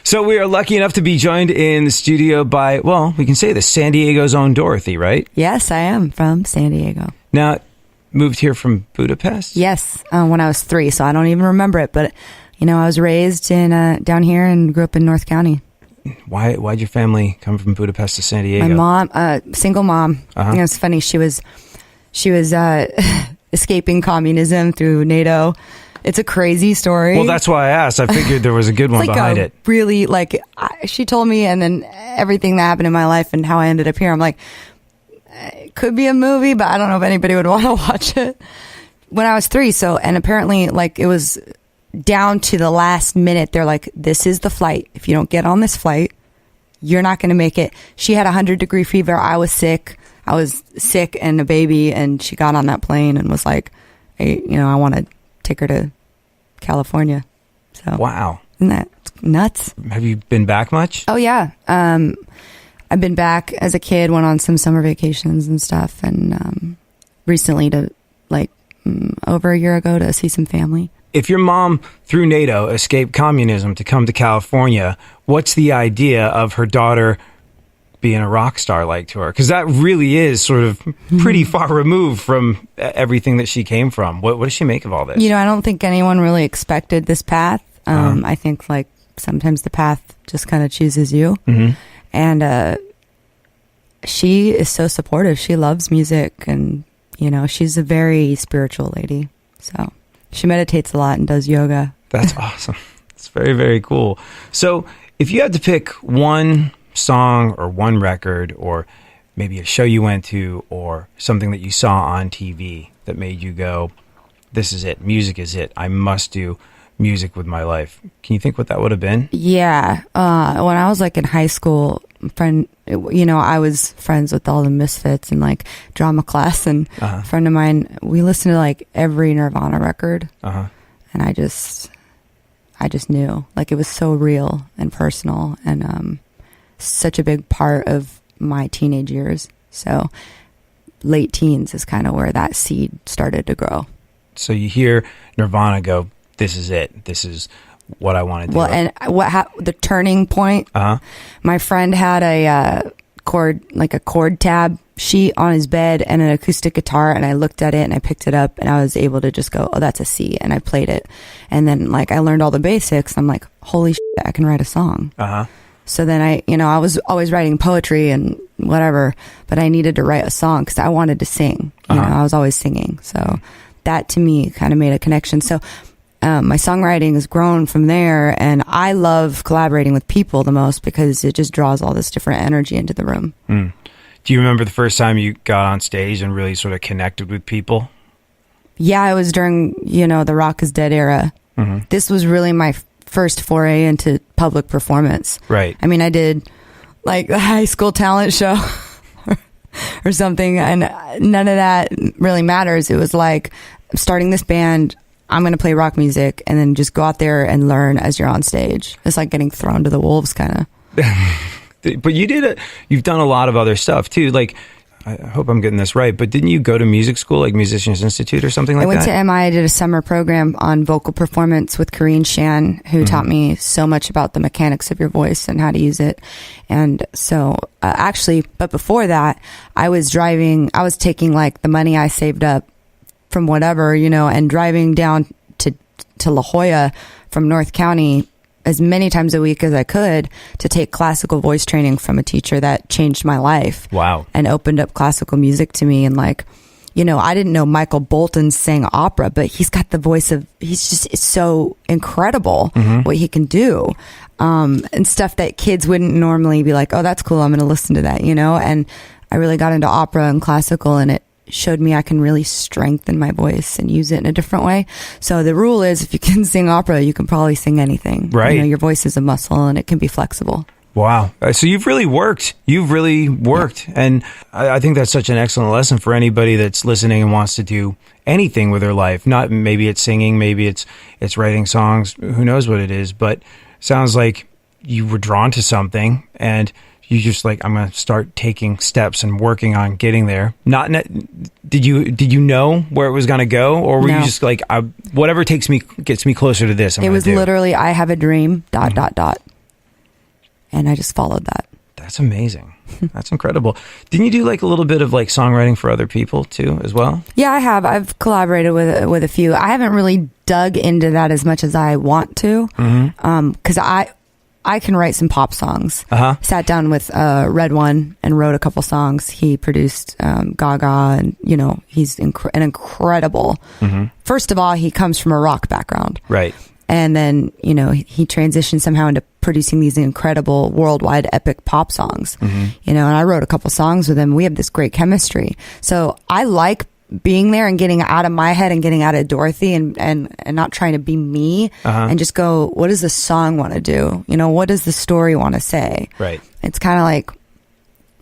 So we are lucky enough to be joined in the studio by, well, we can say this, San Diego's own Dorothy, right? Yes, I am from San Diego. Now, moved here from Budapest? Yes, when I was 3, so I don't even remember it. But, I was raised in down here and grew up in North County. Why'd your family come from Budapest to San Diego? My mom, single mom. It's funny. She was escaping communism through NATO. It's a crazy story. Well, that's why I asked. I figured there was a good one behind it. Really, she told me, and then everything that happened in my life and how I ended up here. I'm like, it could be a movie, but I don't know if anybody would want to watch it. When I was 3, and apparently, it was down to the last minute. They're like, this is the flight. If you don't get on this flight, you're not going to make it. She had 100-degree fever. I was sick. And a baby, and she got on that plane and was like, I want to take her to California. So wow, isn't that nuts? Have you been back much? Oh yeah, I've been back as a kid. Went on some summer vacations and stuff, and recently to over a year ago to see some family. If your mom through NATO escaped communism to come to California, what's the idea of her daughter being a rock star like to her? Because that really is sort of pretty far removed from everything that she came from. What does she make of all this? I don't think anyone really expected this path. I think sometimes the path just kind of chooses you. Mm-hmm. And she is so supportive. She loves music, and she's a very spiritual lady. So she meditates a lot and does yoga. That's awesome. It's very, very cool. So if you had to pick one song or one record or maybe a show you went to or something that you saw on TV that made you go, this is it, music is it, I must do music with my life. Can you think what that would have been? Yeah. When I was in high school, I was friends with all the misfits and drama class, and a friend of mine, we listened to every Nirvana record. And I just knew it was so real and personal and such a big part of my teenage years. So late teens is kind of where that seed started to grow. So you hear Nirvana go, this is it. This is what I want to do. Well, and the turning point, my friend had a chord tab sheet on his bed and an acoustic guitar, and I looked at it and I picked it up and I was able to just go, oh, that's a C, and I played it. And then I learned all the basics. I'm like, holy shit, I can write a song. So then I was always writing poetry and whatever, but I needed to write a song because I wanted to sing. I was always singing. So that to me kind of made a connection. So my songwriting has grown from there, and I love collaborating with people the most because it just draws all this different energy into the room. Do you remember the first time you got on stage and really sort of connected with people? Yeah, it was during, the Rock is Dead era. Mm-hmm. This was really my first foray into public performance. Right. I mean, I did the high school talent show or something, and none of that really matters. It was I'm starting this band, I'm going to play rock music, and then just go out there and learn as you're on stage. It's like getting thrown to the wolves, kind of. But you've done a lot of other stuff too. I hope I'm getting this right, but didn't you go to music school, Musicians Institute or something like that? I went to MI. I did a summer program on vocal performance with Kareen Shan, who taught me so much about the mechanics of your voice and how to use it. And so but before that, I was taking the money I saved up from whatever, and driving down to La Jolla from North County as many times a week as I could to take classical voice training from a teacher that changed my life. Wow. And opened up classical music to me. And I didn't know Michael Bolton sang opera, but he's got the voice it's so incredible what he can do. And stuff that kids wouldn't normally be like, oh, that's cool, I'm going to listen to that, And I really got into opera and classical, and it showed me I can really strengthen my voice and use it in a different way. So the rule is, if you can sing opera, you can probably sing anything. Right. Your voice is a muscle and it can be flexible. Wow. So you've really worked. Yeah. And I think that's such an excellent lesson for anybody that's listening and wants to do anything with their life. Not maybe it's singing, maybe it's writing songs, who knows what it is, but sounds like you were drawn to something and you just I'm going to start taking steps and working on getting there. Did you know where it was going to go, or were you just whatever gets me closer to this? It was literally, I have a dream, ... and I just followed that. That's amazing. That's incredible. Didn't you do like a little bit of like songwriting for other people too as well? Yeah, I have. I've collaborated with a few. I haven't really dug into that as much as I want to, because I can write some pop songs. Sat down with Red One and wrote a couple songs. He produced Gaga, and he's an incredible. First of all, he comes from a rock background, right? And then he transitioned somehow into producing these incredible worldwide epic pop songs. And I wrote a couple songs with him. We have this great chemistry. So I like being there and getting out of my head and getting out of Dorothy and not trying to be me and just go, what does the song want to do? What does the story want to say? Right. It's kind of like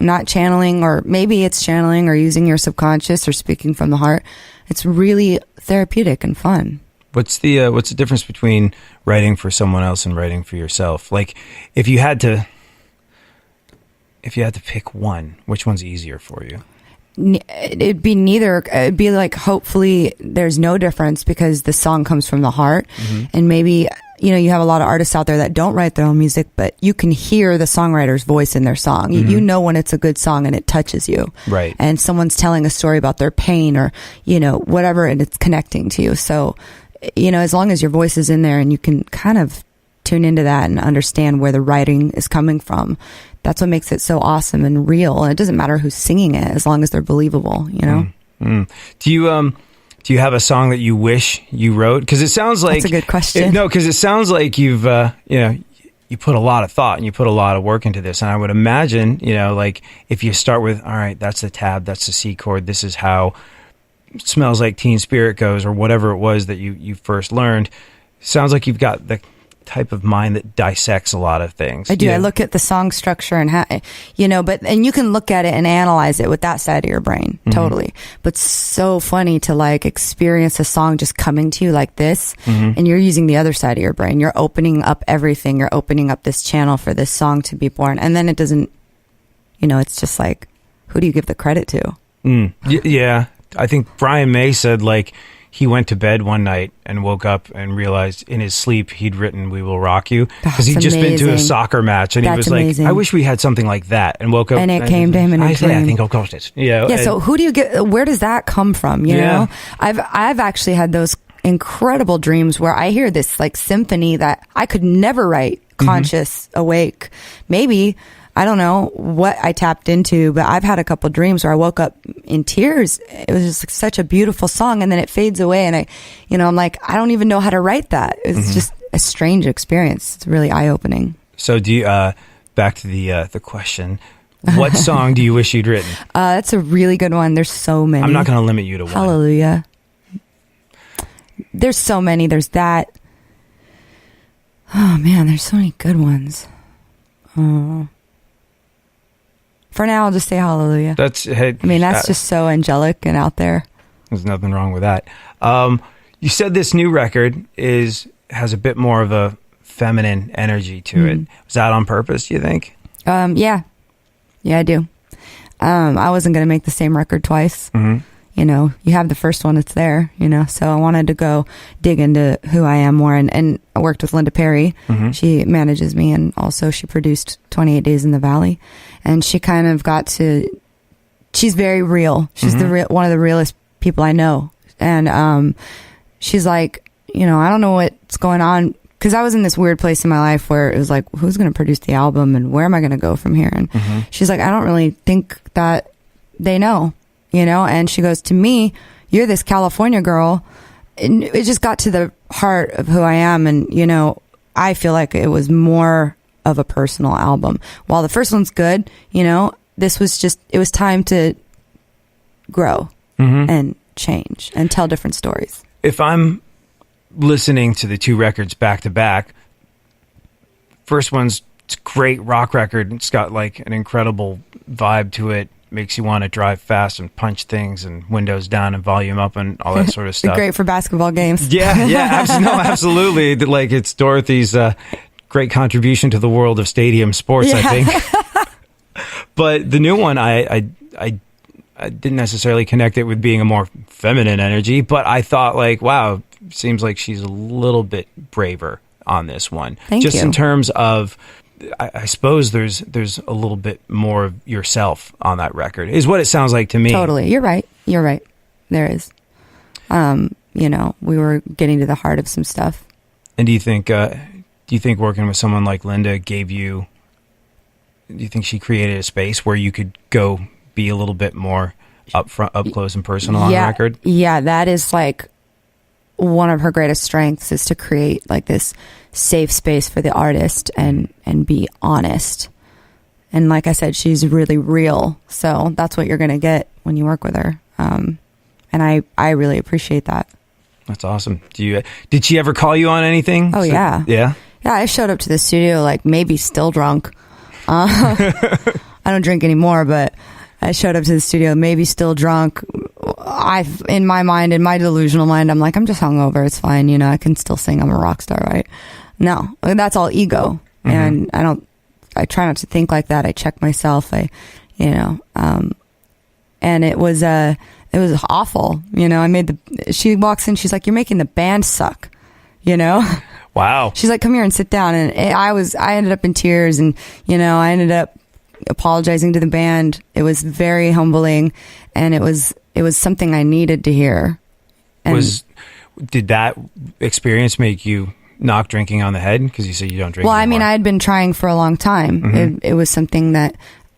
not channeling, or maybe it's channeling or using your subconscious or speaking from the heart. It's really therapeutic and fun. What's the difference between writing for someone else and writing for yourself? Like if you had to pick one, which one's easier for you? It'd be neither. It'd be like, hopefully there's no difference because the song comes from the heart. And maybe, you have a lot of artists out there that don't write their own music, but you can hear the songwriter's voice in their song. You know when it's a good song and it touches you. Right. And someone's telling a story about their pain or, whatever, and it's connecting to you. So, as long as your voice is in there and you can kind of tune into that and understand where the writing is coming from, that's what makes it so awesome and real. And it doesn't matter who's singing it as long as they're believable, Do you have a song that you wish you wrote? Because it sounds like... That's a good question. Because it sounds like you've, you put a lot of thought and you put a lot of work into this. And I would imagine, like if you start with, all right, that's the tab, that's the C chord, this is how Smells Like Teen Spirit goes, or whatever it was that you first learned. Sounds like you've got the type of mind that dissects a lot of things. I do. I look at the song structure and how, and you can look at it and analyze it with that side of your brain. Totally. But so funny to like experience a song just coming to you like this, and you're using the other side of your brain. You're opening up everything. You're opening up this channel for this song to be born. And then it doesn't, it's just like, who do you give the credit to? Yeah. I think Brian May said like he went to bed one night and woke up and realized in his sleep he'd written "We Will Rock You" because he'd just been to a soccer match and he was like, "I wish we had something like that," and woke up and it came to him in a dream. I think I'll got it. Yeah. So who do you get? Where does that come from? You know, I've actually had those incredible dreams where I hear this like symphony that I could never write conscious, awake. Maybe. I don't know what I tapped into, but I've had a couple dreams where I woke up in tears. It was just like such a beautiful song, and then it fades away, and I'm like, I don't even know how to write that. It's just a strange experience. It's really eye-opening. So do you, back to the question, what song do you wish you'd written? That's a really good one. There's so many. I'm not going to limit you to one. Hallelujah. There's so many. There's that. Oh man, there's so many good ones. For now, I'll just say hallelujah. That's just so angelic and out there. There's nothing wrong with that. You said this new record has a bit more of a feminine energy to it. Was that on purpose, do you think? Yeah, I do. I wasn't going to make the same record twice. You have the first one, it's there, so I wanted to go dig into who I am more. And I worked with Linda Perry. She manages me, and also she produced 28 Days in the Valley. And she kind of she's very real. She's one of the realest people I know. And she's like, I don't know what's going on. Because I was in this weird place in my life where it was like, who's going to produce the album and where am I going to go from here? And she's like, I don't really think that they know. And she goes, to me, you're this California girl. And it just got to the heart of who I am. And, I feel like it was more of a personal album. While the first one's good, this was it was time to grow and change and tell different stories. If I'm listening to the two records back to back, first one's a great rock record. It's got like an incredible vibe to it. Makes you want to drive fast and punch things and windows down and volume up and all that sort of stuff. Great for basketball games. Yeah, absolutely. Like it's Dorothy's great contribution to the world of stadium sports, I think. But the new one, I didn't necessarily connect it with being a more feminine energy, but I thought like, wow, seems like she's a little bit braver on this one. Thank you. In terms of I suppose there's a little bit more of yourself on that record, is what it sounds like to me. Totally. You're right. There is. We were getting to the heart of some stuff. And do you think working with someone like Linda do you think she created a space where you could go be a little bit more up close and personal on the record? Yeah, that is like one of her greatest strengths, is to create like this safe space for the artist and be honest. And like I said, she's really real. So that's what you're going to get when you work with her. And I really appreciate that. That's awesome. Did she ever call you on anything? Oh, yeah. Yeah? Yeah, I showed up to the studio like maybe still drunk. I don't drink anymore, but I showed up to the studio maybe still drunk. In my delusional mind, I'm like, I'm just hungover. It's fine. I can still sing. I'm a rock star, right? No, that's all ego. Mm-hmm. And I try not to think like that. I check myself. And it was awful. She walks in, she's like, "You're making the band suck," Wow. She's like, "Come here and sit down." And I ended up in tears, and, I ended up apologizing to the band. It was very humbling, and it was something I needed to hear. And did that experience make you knock drinking on the head? Because you said you don't drink anymore. I mean, I had been trying for a long time. Mm-hmm. It was something that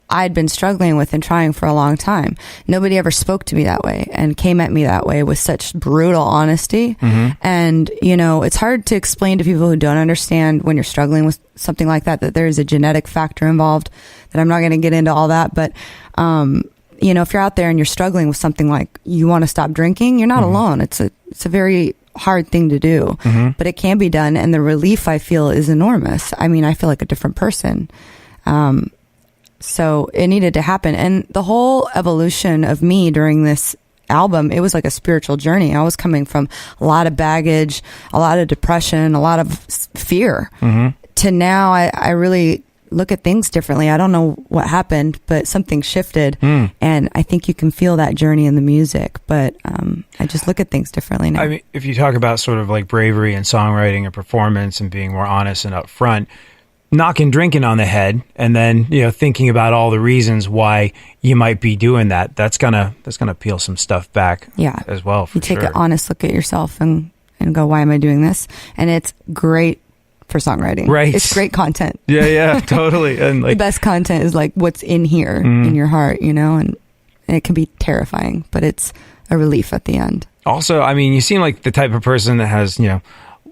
I'd been struggling with and trying for a long time. Nobody ever spoke to me that way and came at me that way with such brutal honesty. Mm-hmm. And, it's hard to explain to people who don't understand when you're struggling with something like that there's a genetic factor involved, that I'm not going to get into all that. But, if you're out there and you're struggling with something like you want to stop drinking, you're not mm-hmm. alone. It's a very hard thing to do, mm-hmm. but it can be done. And the relief I feel is enormous. I mean, I feel like a different person. So it needed to happen. And the whole evolution of me during this album, it was like a spiritual journey. I was coming from a lot of baggage, a lot of depression, a lot of fear, mm-hmm. to now I really look at things differently. I don't know what happened, but something shifted. And I think you can feel that journey in the music, but I just look at things differently now. I mean, if you talk about sort of like bravery and songwriting and performance and being more honest and upfront, knocking drinking on the head and then thinking about all the reasons why you might be doing that's gonna peel some stuff back as well. You take an honest look at yourself and go, why am I doing this? And it's great for songwriting, right? It's great content. Yeah Totally. And like, the best content is like what's in here, in your heart, and it can be terrifying, but it's a relief at the end. Also, I mean, you seem like the type of person that has a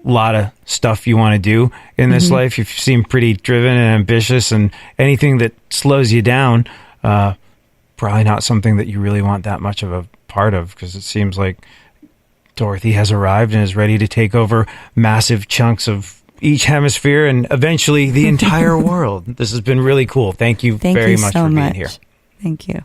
lot of stuff you want to do in this mm-hmm. life. You seem pretty driven and ambitious, and anything that slows you down, probably not something that you really want that much of a part of, because it seems like Dorothy has arrived and is ready to take over massive chunks of each hemisphere and eventually the entire world. This has been really cool. Thank you very much for being here. Thank you.